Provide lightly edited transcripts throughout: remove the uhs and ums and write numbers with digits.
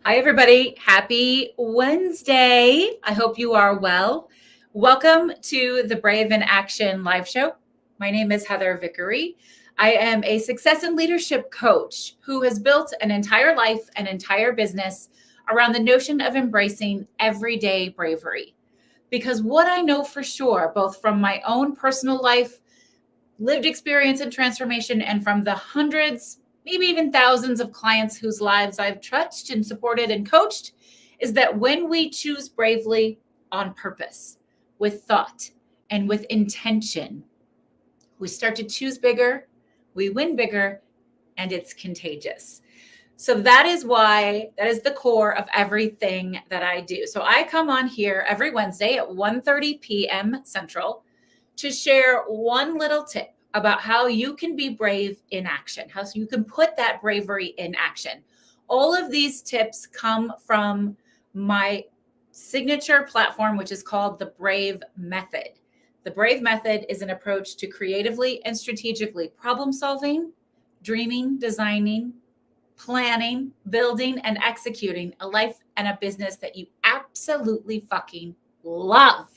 Hi, everybody. Happy Wednesday. I hope you are well. Welcome to the Brave in Action live show. My name is Heather Vickery. I am a success and leadership coach who has built an entire life, an entire business around the notion of embracing everyday bravery. Because what I know for sure, both from my own personal life, lived experience and transformation, and from the hundreds, maybe even thousands of clients whose lives I've touched and supported and coached, is that when we choose bravely on purpose, with thought and with intention, we start to choose bigger, we win bigger, and it's contagious. So that is the core of everything that I do. So I come on here every Wednesday at 1:30 p.m. Central to share one little tip about how you can be brave in action, how you can put that bravery in action. All of these tips come from my signature platform, which is called the Brave Method. The Brave Method is an approach to creatively and strategically problem solving, dreaming, designing, planning, building, and executing a life and a business that you absolutely fucking love.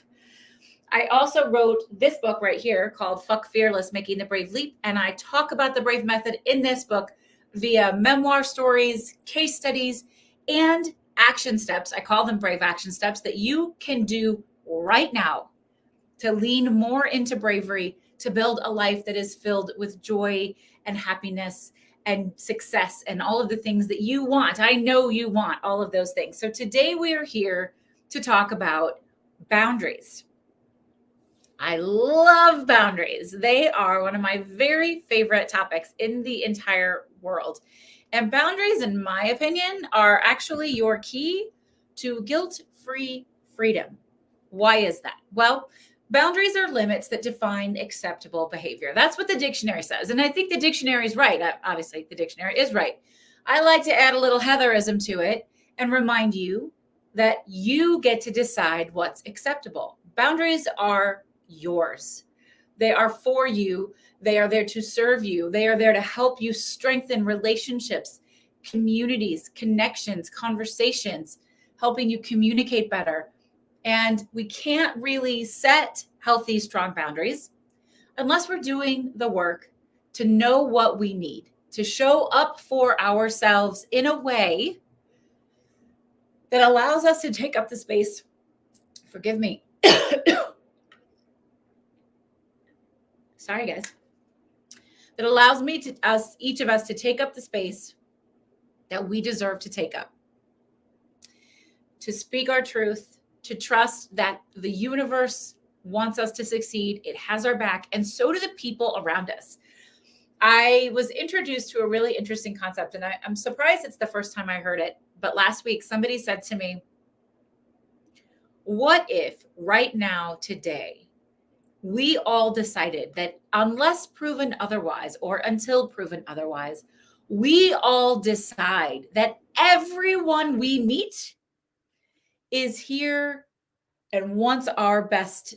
I also wrote this book right here called Fuck Fearless, Making the Brave Leap. And I talk about the Brave Method in this book via memoir stories, case studies, and action steps. I call them Brave Action Steps that you can do right now to lean more into bravery, to build a life that is filled with joy and happiness and success and all of the things that you want. I know you want all of those things. So today we are here to talk about boundaries. I love boundaries. They are one of my very favorite topics in the entire world. And boundaries, in my opinion, are actually your key to guilt-free freedom. Why is that? Well, boundaries are limits that define acceptable behavior. That's what the dictionary says. And I think the dictionary is right. Obviously, the dictionary is right. I like to add a little Heatherism to it and remind you that you get to decide what's acceptable. Boundaries are yours. They are for you. They are there to serve you. They are there to help you strengthen relationships, communities, connections, conversations, helping you communicate better. And we can't really set healthy, strong boundaries unless we're doing the work to know what we need, to show up for ourselves in a way that allows us to take up the space. Forgive me. Sorry, guys. That allows each of us to take up the space that we deserve to take up. To speak our truth, to trust that the universe wants us to succeed. It has our back, and so do the people around us. I was introduced to a really interesting concept, and I'm surprised it's the first time I heard it. But last week, somebody said to me, what if right now, today, we all decided that unless proven otherwise, or until proven otherwise, we all decide that everyone we meet is here and wants our best.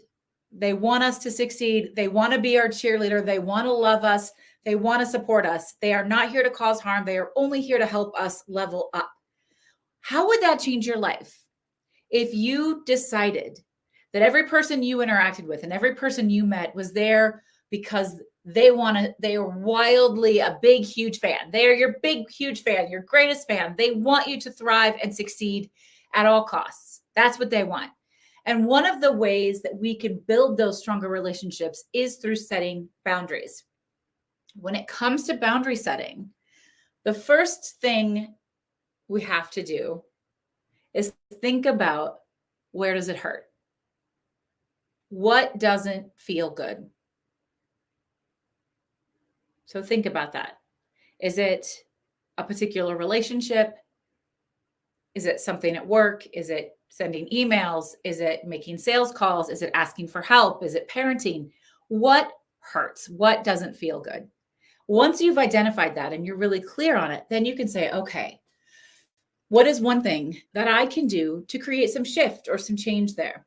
They want us to succeed. They want to be our cheerleader. They want to love us. They want to support us. They are not here to cause harm. They are only here to help us level up. How would that change your life if you decided that every person you interacted with and every person you met was there because they are wildly a big, huge fan. They are your big, huge fan, your greatest fan. They want you to thrive and succeed at all costs. That's what they want. And one of the ways that we can build those stronger relationships is through setting boundaries. When it comes to boundary setting, the first thing we have to do is think about, where does it hurt? What doesn't feel good? So think about that. Is it a particular relationship? Is it something at work? Is it sending emails? Is it making sales calls? Is it asking for help? Is it parenting? What hurts? What doesn't feel good? Once you've identified that and you're really clear on it, then you can say, okay, what is one thing that I can do to create some shift or some change there?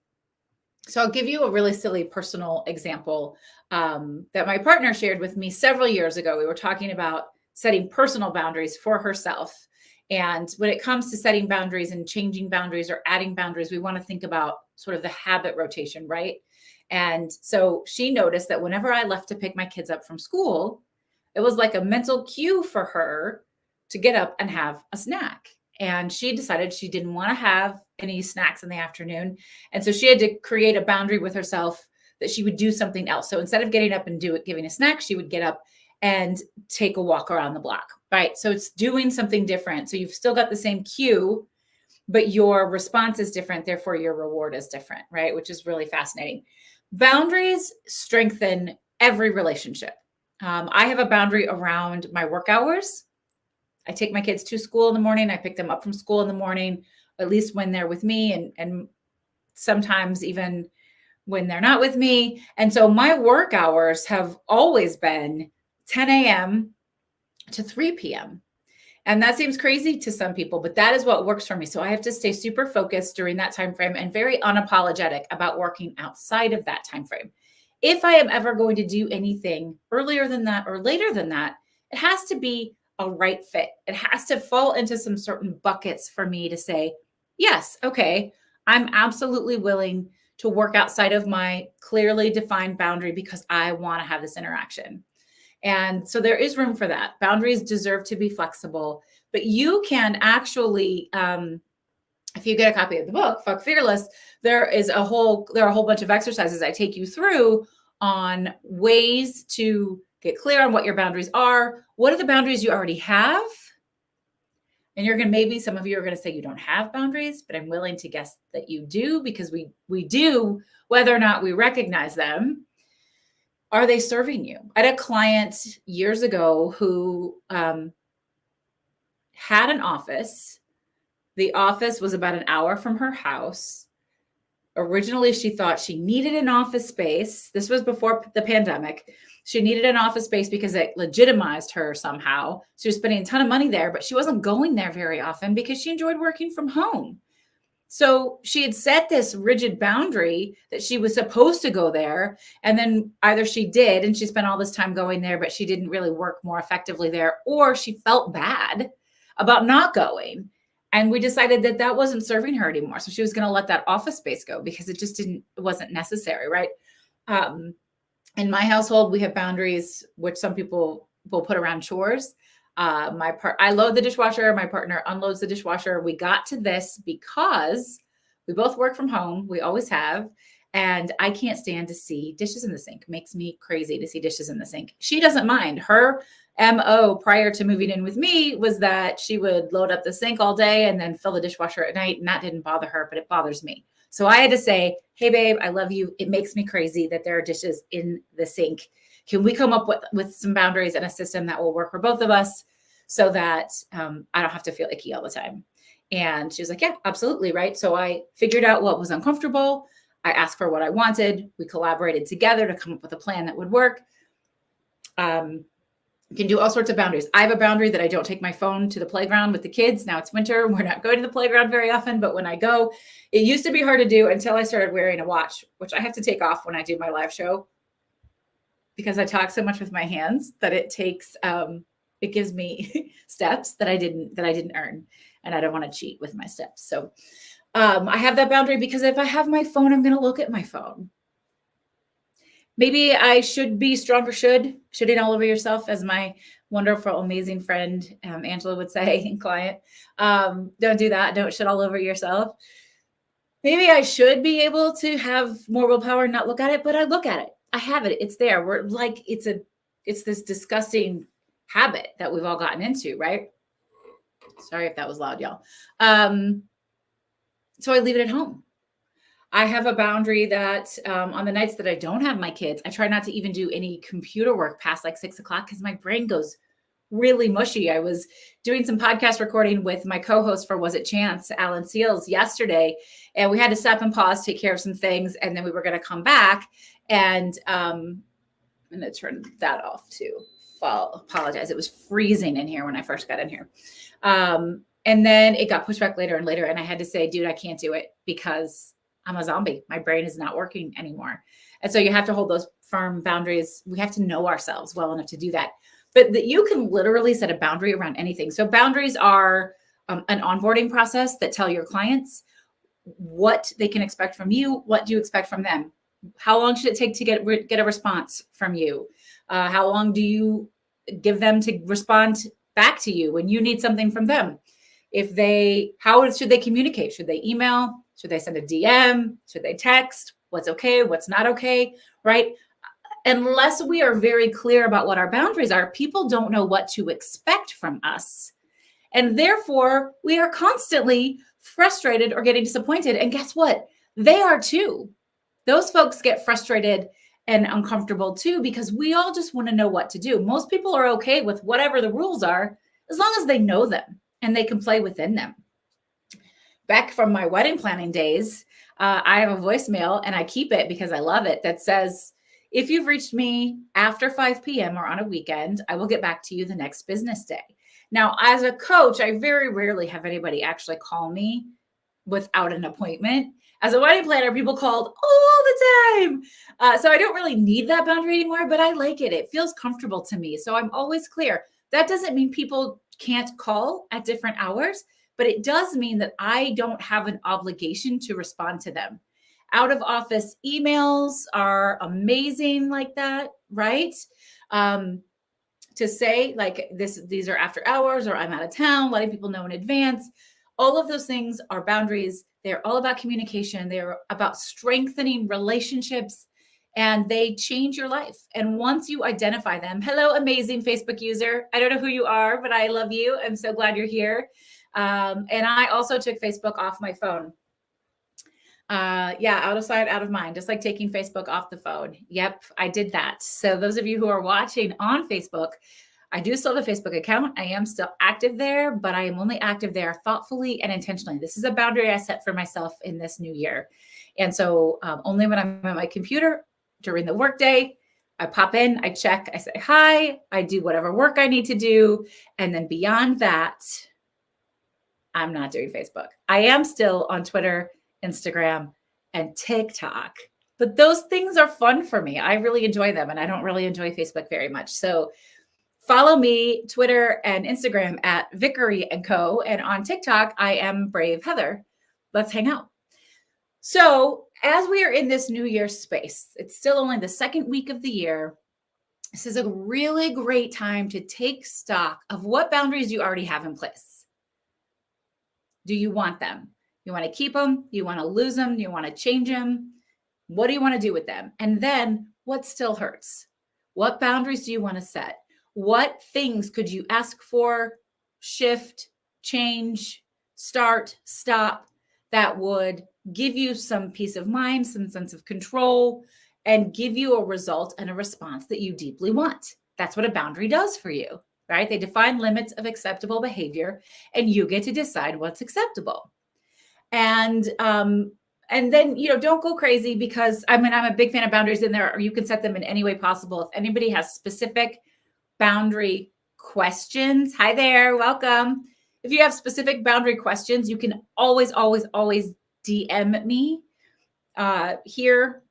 So I'll give you a really silly personal example that my partner shared with me several years ago. We were talking about setting personal boundaries for herself. And when it comes to setting boundaries and changing boundaries or adding boundaries, we want to think about sort of the habit rotation, right? And so she noticed that whenever I left to pick my kids up from school, it was like a mental cue for her to get up and have a snack. And she decided she didn't want to have any snacks in the afternoon. And so she had to create a boundary with herself that she would do something else. So instead of getting up and giving a snack, she would get up and take a walk around the block, right? So it's doing something different. So you've still got the same cue, but your response is different. Therefore, your reward is different, right? Which is really fascinating. Boundaries strengthen every relationship. I have a boundary around my work hours. I take my kids to school in the morning. I pick them up from school in the morning, at least when they're with me, and sometimes even when they're not with me. And so my work hours have always been 10 a.m. to 3 p.m. And that seems crazy to some people, but that is what works for me. So I have to stay super focused during that time frame and very unapologetic about working outside of that time frame. If I am ever going to do anything earlier than that or later than that, it has to be a right fit. It has to fall into some certain buckets for me to say, yes, okay, I'm absolutely willing to work outside of my clearly defined boundary because I want to have this interaction. And so there is room for that. Boundaries deserve to be flexible, but you can actually, if you get a copy of the book, Fuck Fearless, there are a whole bunch of exercises I take you through on ways to get clear on what your boundaries are. What are the boundaries you already have? And maybe some of you are going to say you don't have boundaries, but I'm willing to guess that you do, because we do, whether or not we recognize them. Are they serving you? I had a client years ago who had an office. The office was about an hour from her house. Originally, she thought she needed an office space. This was before the pandemic. She needed an office space because it legitimized her somehow. She was spending a ton of money there, but she wasn't going there very often because she enjoyed working from home. So she had set this rigid boundary that she was supposed to go there. And then either she did and she spent all this time going there, but she didn't really work more effectively there, or she felt bad about not going. And we decided that that wasn't serving her anymore. So she was going to let that office space go because it wasn't necessary, right? In my household, we have boundaries, which some people will put around chores. I load the dishwasher. My partner unloads the dishwasher. We got to this because we both work from home. We always have. And I can't stand to see dishes in the sink. It makes me crazy to see dishes in the sink. She doesn't mind. Her MO prior to moving in with me was that she would load up the sink all day and then fill the dishwasher at night. And that didn't bother her, but it bothers me. So I had to say, hey, babe, I love you. It makes me crazy that there are dishes in the sink. Can we come up with some boundaries and a system that will work for both of us so that I don't have to feel icky all the time? And she was like, yeah, absolutely. Right. So I figured out what was uncomfortable. I asked for what I wanted. We collaborated together to come up with a plan that would work. You can do all sorts of boundaries. I have a boundary that I don't take my phone to the playground with the kids. Now it's winter. We're not going to the playground very often, but when I go, it used to be hard to do until I started wearing a watch, which I have to take off when I do my live show because I talk so much with my hands that it gives me steps that I didn't earn, and I don't want to cheat with my steps. So I have that boundary because if I have my phone, I'm going to look at my phone. Maybe I should be stronger, shooting all over yourself, as my wonderful, amazing friend, Angela would say, and client. Don't do that. Don't shit all over yourself. Maybe I should be able to have more willpower and not look at it, but I look at it. I have it. It's there. We're like, it's this disgusting habit that we've all gotten into, right? Sorry if that was loud, y'all. So I leave it at home. I have a boundary that on the nights that I don't have my kids, I try not to even do any computer work past like 6 o'clock because my brain goes really mushy. I was doing some podcast recording with my co-host for Was It Chance, Alan Seals, yesterday, and we had to stop and pause, take care of some things, and then we were going to come back. And I'm going to turn that off too. Apologize. It was freezing in here when I first got in here. And then it got pushed back later and later, and I had to say, dude, I can't do it because I'm a zombie. My brain is not working anymore. And so you have to hold those firm boundaries. We have to know ourselves well enough to do that. But that you can literally set a boundary around anything. So boundaries are an onboarding process that tell your clients what they can expect from you. What do you expect from them? How long should it take to get a response from you? How long do you give them to respond back to you when you need something from them? How should they communicate? Should they email? Should they send a DM? Should they text? What's okay? What's not okay? Right? Unless we are very clear about what our boundaries are, people don't know what to expect from us. And therefore, we are constantly frustrated or getting disappointed. And guess what? They are too. Those folks get frustrated and uncomfortable too, because we all just want to know what to do. Most people are okay with whatever the rules are, as long as they know them and they can play within them. Back from my wedding planning days, I have a voicemail, and I keep it because I love it, that says, if you've reached me after 5 p.m. or on a weekend, I will get back to you the next business day. Now, as a coach, I very rarely have anybody actually call me without an appointment. As a wedding planner, people called all the time. So I don't really need that boundary anymore, but I like it. It feels comfortable to me. So I'm always clear. That doesn't mean people can't call at different hours, but it does mean that I don't have an obligation to respond to them. Out of office emails are amazing like that, right? To say like these are after hours, or I'm out of town, letting people know in advance. All of those things are boundaries. They're all about communication. They're about strengthening relationships, and they change your life. And once you identify them, hello, amazing Facebook user. I don't know who you are, but I love you. I'm so glad you're here. And I also took Facebook off my phone. Out of sight, out of mind, just like taking Facebook off the phone. Yep, I did that. So those of you who are watching on Facebook, I do still have a Facebook account. I am still active there, but I am only active there thoughtfully and intentionally. This is a boundary I set for myself in this new year. And so only when I'm at my computer during the workday, I pop in, I check, I say hi, I do whatever work I need to do. And then beyond that, I'm not doing Facebook. I am still on Twitter, Instagram, and TikTok. But those things are fun for me. I really enjoy them, and I don't really enjoy Facebook very much. So follow me, Twitter and Instagram at Vickery & Co. And on TikTok, I am Brave Heather. Let's hang out. So as we are in this New Year's space, it's still only the second week of the year. This is a really great time to take stock of what boundaries you already have in place. Do you want them? You want to keep them? You want to lose them? You want to change them? What do you want to do with them? And then what still hurts? What boundaries do you want to set? What things could you ask for, shift, change, start, stop, that would give you some peace of mind, some sense of control, and give you a result and a response that you deeply want? That's what a boundary does for you, right? They define limits of acceptable behavior, and you get to decide what's acceptable. And then, don't go crazy, because I'm a big fan of boundaries in there, or you can set them in any way possible. If anybody has specific boundary questions, hi there, welcome. If you have specific boundary questions, you can always DM me. Here,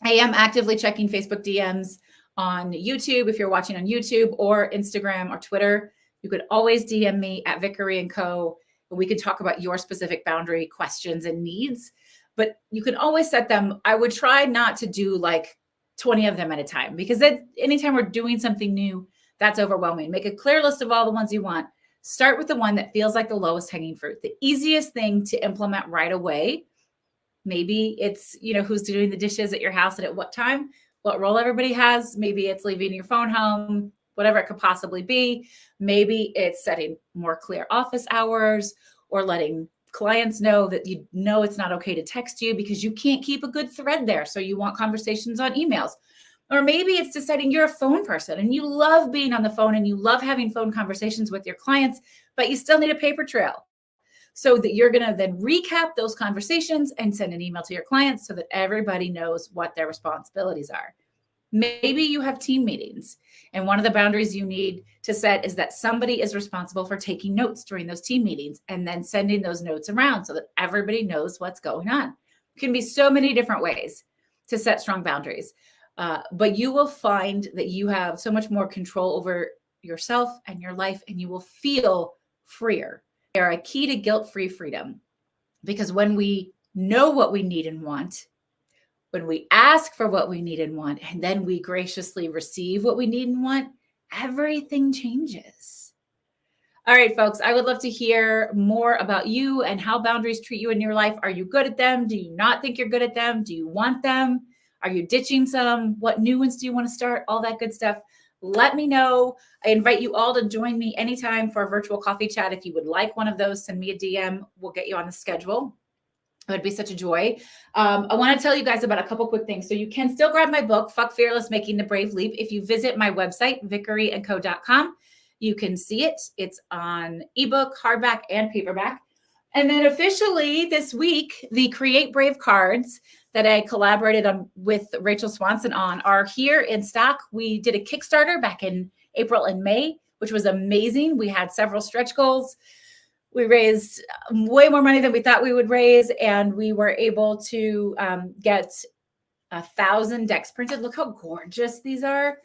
I am actively checking Facebook DMs on YouTube. If you're watching on YouTube or Instagram or Twitter, you could always DM me at Vickery & Co. We can talk about your specific boundary questions and needs, but you can always set them. I would try not to do like 20 of them at a time, because anytime we're doing something new, that's overwhelming. Make a clear list of all the ones you want. Start with the one that feels like the lowest hanging fruit, the easiest thing to implement right away. Maybe it's, who's doing the dishes at your house and at what time, what role everybody has. Maybe it's leaving your phone home, whatever it could possibly be. Maybe it's setting more clear office hours, or letting clients know that it's not okay to text you because you can't keep a good thread there. So you want conversations on emails. Or maybe it's deciding you're a phone person and you love being on the phone and you love having phone conversations with your clients, but you still need a paper trail, so that you're going to then recap those conversations and send an email to your clients so that everybody knows what their responsibilities are. Maybe you have team meetings, and one of the boundaries you need to set is that somebody is responsible for taking notes during those team meetings and then sending those notes around so that everybody knows what's going on. It can be so many different ways to set strong boundaries, but you will find that you have so much more control over yourself and your life, and you will feel freer. are a key to guilt-free freedom, because when we know what we need and want, when we ask for what we need and want, and then we graciously receive what we need and want, everything changes. All right, folks, I would love to hear more about you and how boundaries treat you in your life. Are you good at them? Do you not think you're good at them? Do you want them? Are you ditching some? What new ones do you want to start? All that good stuff. Let me know. I invite you all to join me anytime for a virtual coffee chat. If you would like one of those, send me a DM. We'll get you on the schedule. It would be such a joy. I want to tell you guys about a couple quick things. So you can still grab my book, Fuck Fearless, Making the Brave Leap. If you visit my website, vickeryandco.com, you can see it. It's on ebook, hardback, and paperback. And then officially this week, the Create Brave cards that I collaborated on with Rachel Swanson on are here in stock. We did a Kickstarter back in April and May, which was amazing. We had several stretch goals. We raised way more money than we thought we would raise, and we were able to get 1,000 decks printed. Look how gorgeous these are.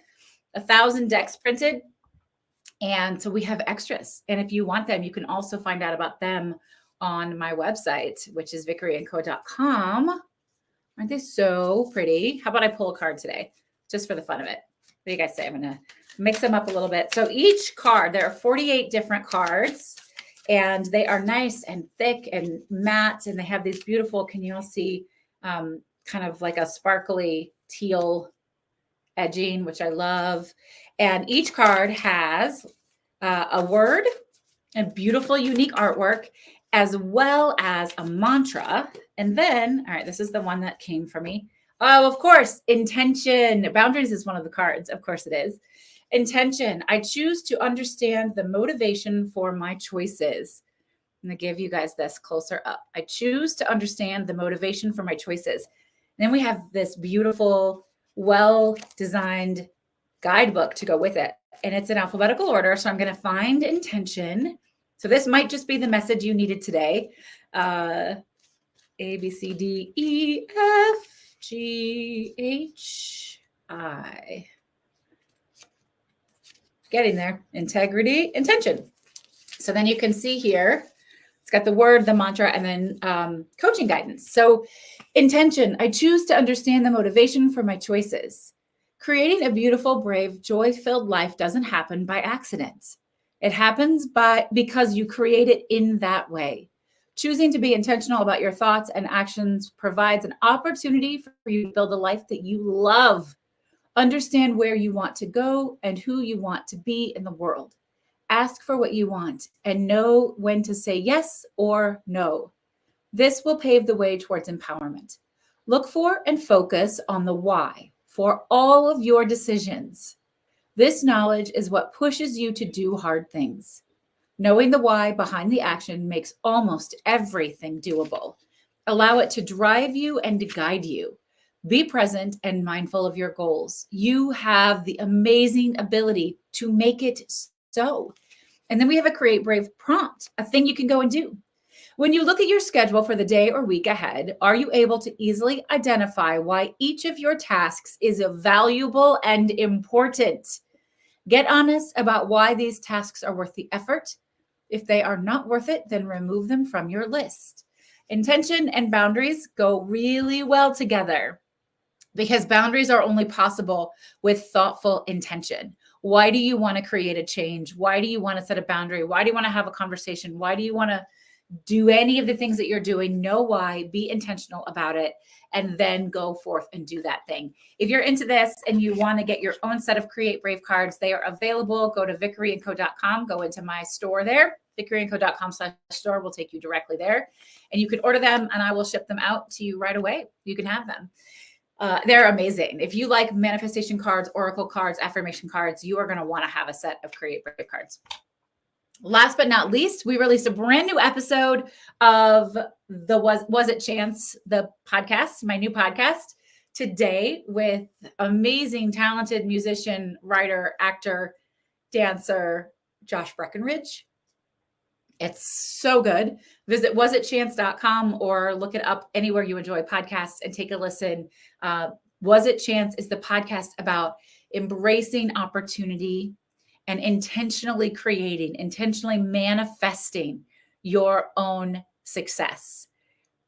1,000 decks printed. And so we have extras. And if you want them, you can also find out about them on my website, which is vickeryandco.com. Aren't they so pretty? How about I pull a card today, just for the fun of it? What do you guys say? I'm going to mix them up a little bit. So each card, there are 48 different cards, and they are nice and thick and matte. And they have these beautiful, can you all see, kind of like a sparkly teal edging, which I love. And each card has a word and beautiful, unique artwork, as well as a mantra. And then, all right, this is the one that came for me. Oh, of course, intention. Boundaries is one of the cards. Of course it is. Intention. I choose to understand the motivation for my choices. I'm going to give you guys this closer up. I choose to understand the motivation for my choices. And then we have this beautiful, well-designed guidebook to go with it. And it's in alphabetical order. So I'm going to find intention. So this might just be the message you needed today. A, B, C, D, E, F, G, H, I. Getting there. Integrity, intention. So then you can see here, it's got the word, the mantra, and then coaching guidance. So intention, I choose to understand the motivation for my choices. Creating a beautiful, brave, joy-filled life doesn't happen by accident. It happens because you create it in that way. Choosing to be intentional about your thoughts and actions provides an opportunity for you to build a life that you love. Understand where you want to go and who you want to be in the world. Ask for what you want and know when to say yes or no. This will pave the way towards empowerment. Look for and focus on the why for all of your decisions. This knowledge is what pushes you to do hard things. Knowing the why behind the action makes almost everything doable. Allow it to drive you and to guide you. Be present and mindful of your goals. You have the amazing ability to make it so. And then we have a Create Brave prompt, a thing you can go and do. When you look at your schedule for the day or week ahead, are you able to easily identify why each of your tasks is valuable and important? Get honest about why these tasks are worth the effort. If they are not worth it, then remove them from your list. Intention and boundaries go really well together because boundaries are only possible with thoughtful intention. Why do you want to create a change? Why do you want to set a boundary? Why do you want to have a conversation? Why do you want to do any of the things that you're doing? Know why, be intentional about it, and then go forth and do that thing. If you're into this and you want to get your own set of Create Brave cards, they are available. Go to vickeryandco.com, go into my store there. vickeryandco.com/store will take you directly there. And you can order them and I will ship them out to you right away. You can have them. They're amazing. If you like manifestation cards, oracle cards, affirmation cards, you are going to want to have a set of Create Brave cards. Last but not least, we released a brand new episode of the Was It Chance, the podcast, my new podcast today with amazing, talented musician, writer, actor, dancer, Josh Breckenridge. It's so good. Visit wasitchance.com or look it up anywhere you enjoy podcasts and take a listen. Was It Chance is the podcast about embracing opportunity and intentionally creating, intentionally manifesting your own success.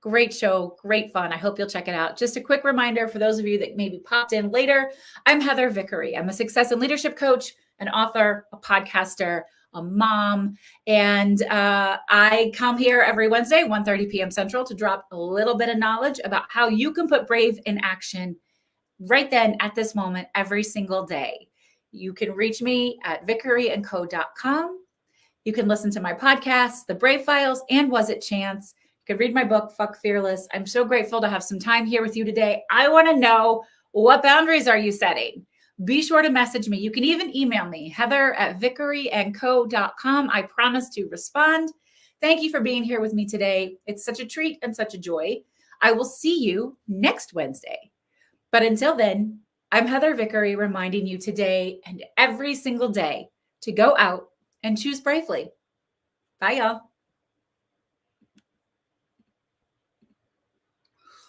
Great show, great fun. I hope you'll check it out. Just a quick reminder for those of you that maybe popped in later, I'm Heather Vickery. I'm a success and leadership coach, an author, a podcaster, a mom, and I come here every Wednesday, 1:30 p.m. Central, to drop a little bit of knowledge about how you can put Brave in action right then at this moment every single day. You can reach me at vickeryandco.com. You can listen to my podcast, The Brave Files, and Was It Chance? You can read my book, Fuck Fearless. I'm so grateful to have some time here with you today. I want to know, what boundaries are you setting? Be sure to message me. You can even email me, heather@vickeryandco.com. I promise to respond. Thank you for being here with me today. It's such a treat and such a joy. I will see you next Wednesday. But until then, I'm Heather Vickery, reminding you today and every single day to go out and choose bravely. Bye, y'all.